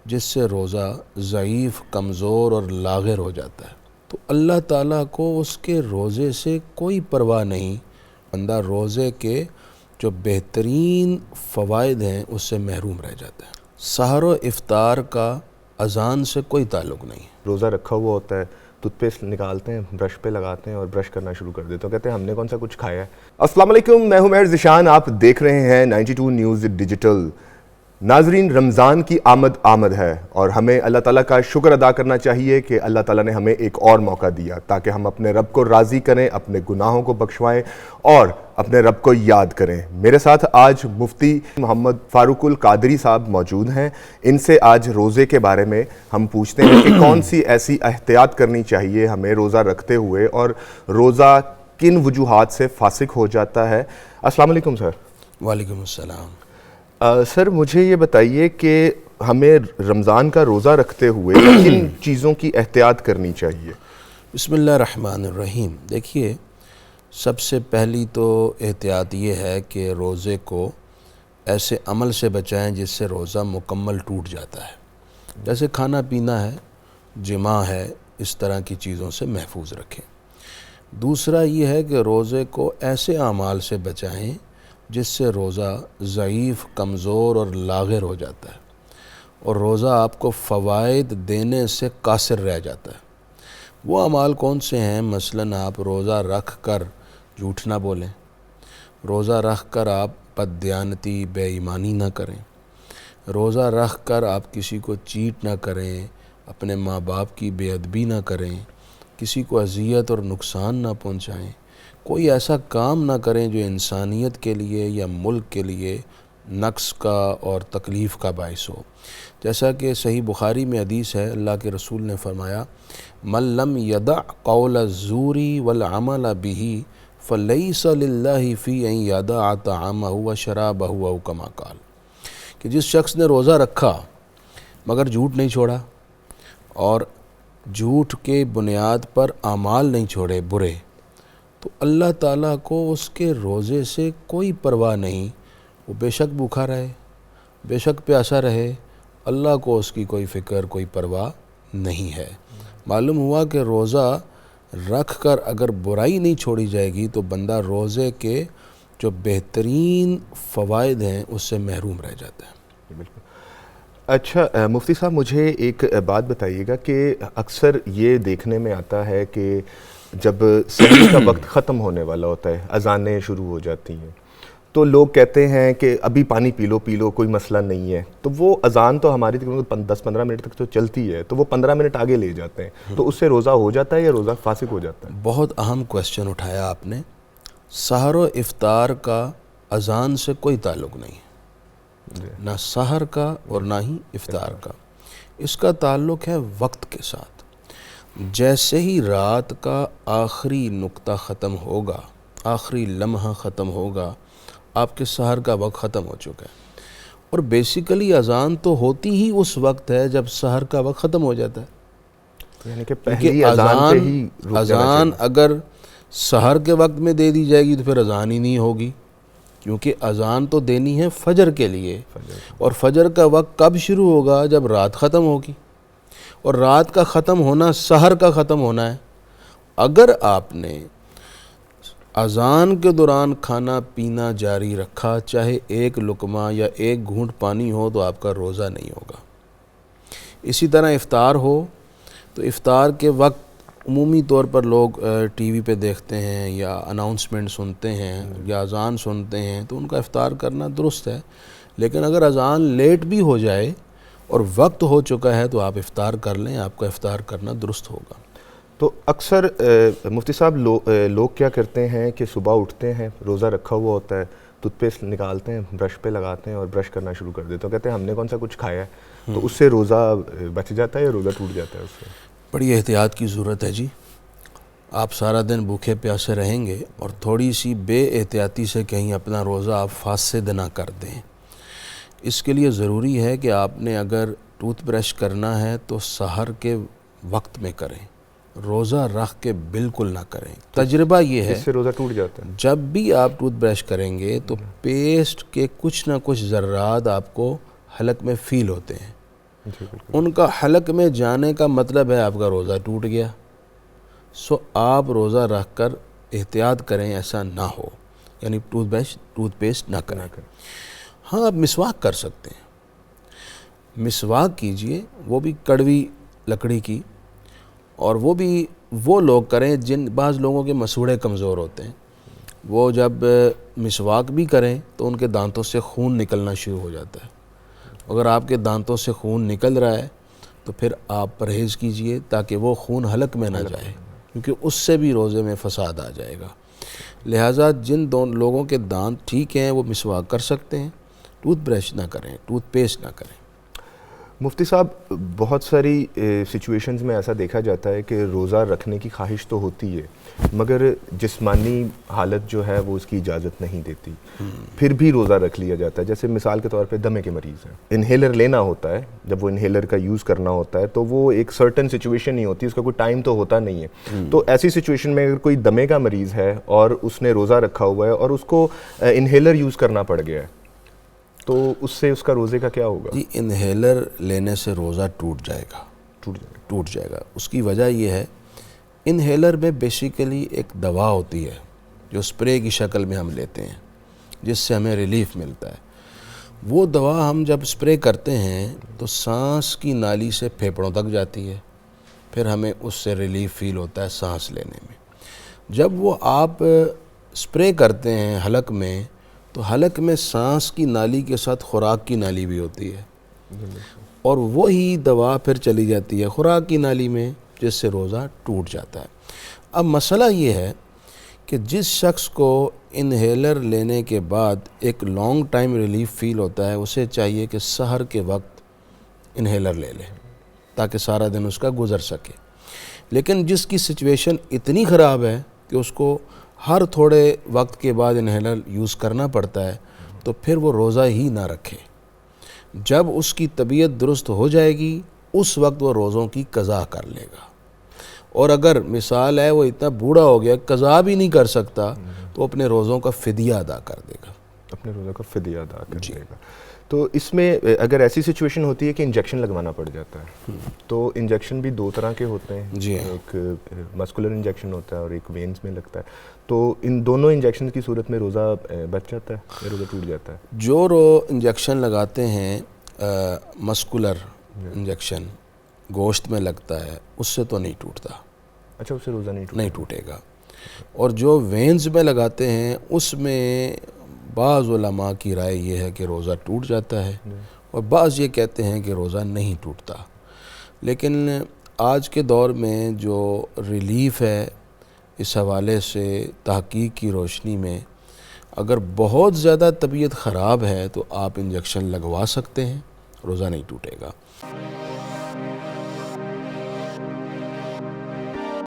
جس سے روزہ ضعیف، کمزور اور لاغر ہو جاتا ہے، تو اللہ تعالیٰ کو اس کے روزے سے کوئی پرواہ نہیں، بندہ روزے کے جو بہترین فوائد ہیں اس سے محروم رہ جاتا ہے۔ سحر و افطار کا اذان سے کوئی تعلق نہیں ہے۔ روزہ رکھا ہوا ہوتا ہے، ٹوتھ پیسٹ نکالتے ہیں، برش پہ لگاتے ہیں اور برش کرنا شروع کر دیتے ہیں، کہتے ہیں ہم نے کون سا کچھ کھایا ہے۔ السلام علیکم، میں ہوں مہر ذیشان، آپ دیکھ رہے ہیں 92 نیوز ڈیجیٹل۔ ناظرین، رمضان کی آمد ہے اور ہمیں اللہ تعالیٰ کا شکر ادا کرنا چاہیے کہ اللہ تعالیٰ نے ہمیں ایک اور موقع دیا تاکہ ہم اپنے رب کو راضی کریں، اپنے گناہوں کو بخشوائیں اور اپنے رب کو یاد کریں۔ میرے ساتھ آج مفتی محمد فاروق القادری صاحب موجود ہیں۔ ان سے آج روزے کے بارے میں ہم پوچھتے ہیں کہ کون سی ایسی احتیاط کرنی چاہیے ہمیں روزہ رکھتے ہوئے اور روزہ کن وجوہات سے فاسق ہو جاتا ہے۔ السلام علیکم سر۔ وعلیکم السلام۔ سر مجھے یہ بتائیے کہ ہمیں رمضان کا روزہ رکھتے ہوئے کن چیزوں کی احتیاط کرنی چاہیے؟ بسم اللہ الرحمن الرحیم۔ دیکھیے، سب سے پہلی تو احتیاط یہ ہے کہ روزے کو ایسے عمل سے بچائیں جس سے روزہ مکمل ٹوٹ جاتا ہے، جیسے کھانا پینا ہے، جماع ہے، اس طرح کی چیزوں سے محفوظ رکھیں۔ دوسرا یہ ہے کہ روزے کو ایسے اعمال سے بچائیں جس سے روزہ ضعیف، کمزور اور لاغر ہو جاتا ہے اور روزہ آپ کو فوائد دینے سے قاصر رہ جاتا ہے۔ وہ اعمال کون سے ہیں؟ مثلاً آپ روزہ رکھ کر جھوٹ نہ بولیں، روزہ رکھ کر آپ بددیانتی، بے ایمانی نہ کریں، روزہ رکھ کر آپ کسی کو چیٹ نہ کریں، اپنے ماں باپ کی بے ادبی نہ کریں، کسی کو اذیت اور نقصان نہ پہنچائیں، کوئی ایسا کام نہ کریں جو انسانیت کے لیے یا ملک کے لیے نقص کا اور تکلیف کا باعث ہو۔ جیسا کہ صحیح بخاری میں حدیث ہے، اللہ کے رسول نے فرمایا، من لم یدع قول الزور والعمل به فلیس للہ فی ان یدع طعامہ وشرابہ او کما قال، کہ جس شخص نے روزہ رکھا مگر جھوٹ نہیں چھوڑا اور جھوٹ کے بنیاد پر اعمال نہیں چھوڑے برے، تو اللہ تعالیٰ کو اس کے روزے سے کوئی پرواہ نہیں، وہ بے شک بھوکا رہے، بے شک پیاسا رہے، اللہ کو اس کی کوئی فکر، کوئی پرواہ نہیں ہے۔ معلوم ہوا کہ روزہ رکھ کر اگر برائی نہیں چھوڑی جائے گی تو بندہ روزے کے جو بہترین فوائد ہیں اس سے محروم رہ جاتا ہے۔ بالکل۔ اچھا مفتی صاحب، مجھے ایک بات بتائیے گا کہ اکثر یہ دیکھنے میں آتا ہے کہ جب سحر کا وقت ختم ہونے والا ہوتا ہے، اذانیں شروع ہو جاتی ہیں، تو لوگ کہتے ہیں کہ ابھی پانی پی لو کوئی مسئلہ نہیں ہے، تو وہ اذان تو ہماری 10-15 منٹ تک تو چلتی ہے، تو وہ 15 منٹ آگے لے جاتے ہیں، تو اس سے روزہ ہو جاتا ہے یا روزہ فاسق ہو جاتا ہے؟ بہت اہم کویسچن اٹھایا آپ نے۔ سحر و افطار کا اذان سے کوئی تعلق نہیں ہے، نہ سحر کا اور نہ ہی افطار کا، اس کا تعلق ہے وقت کے ساتھ۔ جیسے ہی رات کا آخری نقطہ ختم ہوگا، آخری لمحہ ختم ہوگا، آپ کے سحر کا وقت ختم ہو چکا ہے، اور بیسیکلی اذان تو ہوتی ہی اس وقت ہے جب سحر کا وقت ختم ہو جاتا ہے، یعنی کہ پہلی اذان پہ ہی رک جانا چاہیے۔ اذان اگر سحر کے وقت میں دے دی جائے گی تو پھر اذان ہی نہیں ہوگی، کیونکہ اذان تو دینی ہے فجر کے لیے، اور فجر کا وقت کب شروع ہوگا؟ جب رات ختم ہوگی، اور رات کا ختم ہونا سحر کا ختم ہونا ہے۔ اگر آپ نے اذان کے دوران کھانا پینا جاری رکھا، چاہے ایک لقمہ یا ایک گھونٹ پانی ہو، تو آپ کا روزہ نہیں ہوگا۔ اسی طرح افطار ہو تو افطار کے وقت عمومی طور پر لوگ ٹی وی پہ دیکھتے ہیں یا اناؤنسمنٹ سنتے ہیں یا اذان سنتے ہیں، تو ان کا افطار کرنا درست ہے، لیکن اگر اذان لیٹ بھی ہو جائے اور وقت ہو چکا ہے تو آپ افطار کر لیں، آپ کا افطار کرنا درست ہوگا۔ تو اکثر مفتی صاحب لوگ کیا کرتے ہیں کہ صبح اٹھتے ہیں، روزہ رکھا ہوا ہوتا ہے، ٹوتھ پیسٹ نکالتے ہیں، برش پہ لگاتے ہیں اور برش کرنا شروع کر دیتے ہیں، کہتے ہیں ہم نے کون سا کچھ کھایا ہے، تو اس سے روزہ بچ جاتا ہے یا روزہ ٹوٹ جاتا ہے اس سے؟ بڑی احتیاط کی ضرورت ہے جی۔ آپ سارا دن بھوکے پیاسے رہیں گے اور تھوڑی سی بے احتیاطی سے کہیں اپنا روزہ آپ فاسد نہ کر دیں۔ اس کے لیے ضروری ہے کہ آپ نے اگر ٹوتھ برش کرنا ہے تو سحر کے وقت میں کریں، روزہ رکھ کے بالکل نہ کریں۔ تجربہ یہ ہے اس سے روزہ ٹوٹ جاتا ہے؟ جب بھی آپ ٹوتھ برش کریں گے تو پیسٹ کے کچھ نہ کچھ ذرات آپ کو حلق میں فیل ہوتے ہیں، ان کا حلق میں جانے کا مطلب ہے آپ کا روزہ ٹوٹ گیا. سو آپ روزہ رکھ کر احتیاط کریں ایسا نہ ہو، یعنی ٹوتھ پیسٹ نہ کریں. ہاں آپ مسواک کر سکتے ہیں، مسواک کیجئے، وہ بھی کڑوی لکڑی کی، اور وہ بھی وہ لوگ کریں بعض لوگوں کے مسوڑے کمزور ہوتے ہیں، وہ جب مسواک بھی کریں تو ان کے دانتوں سے خون نکلنا شروع ہو جاتا ہے. اگر آپ کے دانتوں سے خون نکل رہا ہے تو پھر آپ پرہیز کیجئے تاکہ وہ خون حلق میں نہ جائے، کیونکہ اس سے بھی روزے میں فساد آ جائے گا. لہٰذا جن لوگوں کے دانت ٹھیک ہیں وہ مسواک کر سکتے ہیں، ٹوتھ برش نہ کریں، ٹوتھ پیسٹ نہ کریں. مفتی صاحب، بہت ساری سچویشنز میں ایسا دیکھا جاتا ہے کہ روزہ رکھنے کی خواہش تو ہوتی ہے مگر جسمانی حالت جو ہے وہ اس کی اجازت نہیں دیتی، پھر بھی روزہ رکھ لیا جاتا ہے. جیسے مثال کے طور پہ دمے کے مریض ہیں، انہیلر لینا ہوتا ہے، جب وہ انہیلر کا یوز کرنا ہوتا ہے تو وہ ایک سرٹن سچویشن نہیں ہوتی، اس کا کوئی ٹائم تو ہوتا نہیں ہے. تو ایسی سچویشن میں اگر کوئی دمے کا مریض ہے اور اس نے روزہ رکھا ہوا ہے اور اس کو انہیلر یوز کرنا پڑ گیا ہے تو اس سے اس کا روزے کا کیا ہوگا؟ جی انہیلر لینے سے روزہ ٹوٹ جائے گا. اس کی وجہ یہ ہے، انہیلر میں بیسیکلی ایک دوا ہوتی ہے جو سپرے کی شکل میں ہم لیتے ہیں جس سے ہمیں ریلیف ملتا ہے. وہ دوا ہم جب سپرے کرتے ہیں تو سانس کی نالی سے پھیپھڑوں تک جاتی ہے، پھر ہمیں اس سے ریلیف فیل ہوتا ہے سانس لینے میں. جب وہ آپ سپرے کرتے ہیں حلق میں تو حلق میں سانس کی نالی کے ساتھ خوراک کی نالی بھی ہوتی ہے، اور وہی دوا پھر چلی جاتی ہے خوراک کی نالی میں جس سے روزہ ٹوٹ جاتا ہے. اب مسئلہ یہ ہے کہ جس شخص کو انہیلر لینے کے بعد ایک لانگ ٹائم ریلیف فیل ہوتا ہے اسے چاہیے کہ سحر کے وقت انہیلر لے لے تاکہ سارا دن اس کا گزر سکے. لیکن جس کی سچویشن اتنی خراب ہے کہ اس کو ہر تھوڑے وقت کے بعد انہیلر یوز کرنا پڑتا ہے تو پھر وہ روزہ ہی نہ رکھے. جب اس کی طبیعت درست ہو جائے گی اس وقت وہ روزوں کی قضا کر لے گا. اور اگر مثال ہے وہ اتنا بوڑھا ہو گیا قضا بھی نہیں کر سکتا تو اپنے روزوں کا فدیہ ادا کر دے گا. اپنے روزہ کا فدیہ ادا کر دے گا. تو اس میں اگر ایسی سچویشن ہوتی ہے کہ انجیکشن لگوانا پڑ جاتا ہے تو انجیکشن بھی دو طرح کے ہوتے ہیں. جی ایک مسکولر انجیکشن ہوتا ہے اور ایک وینز میں لگتا ہے. تو ان دونوں انجیکشن کی صورت میں روزہ بچ جاتا ہے یا روزہ ٹوٹ جاتا ہے؟ جو انجیکشن لگاتے ہیں مسکولر انجیکشن گوشت میں لگتا ہے اس سے تو نہیں ٹوٹتا. اچھا، اس سے روزہ نہیں ٹوٹے گا. اور جو وینز میں لگاتے ہیں اس میں بعض علماء کی رائے یہ ہے کہ روزہ ٹوٹ جاتا ہے اور بعض یہ کہتے ہیں کہ روزہ نہیں ٹوٹتا. لیکن آج کے دور میں جو ریلیف ہے اس حوالے سے تحقیق کی روشنی میں اگر بہت زیادہ طبیعت خراب ہے تو آپ انجیکشن لگوا سکتے ہیں، روزہ نہیں ٹوٹے گا.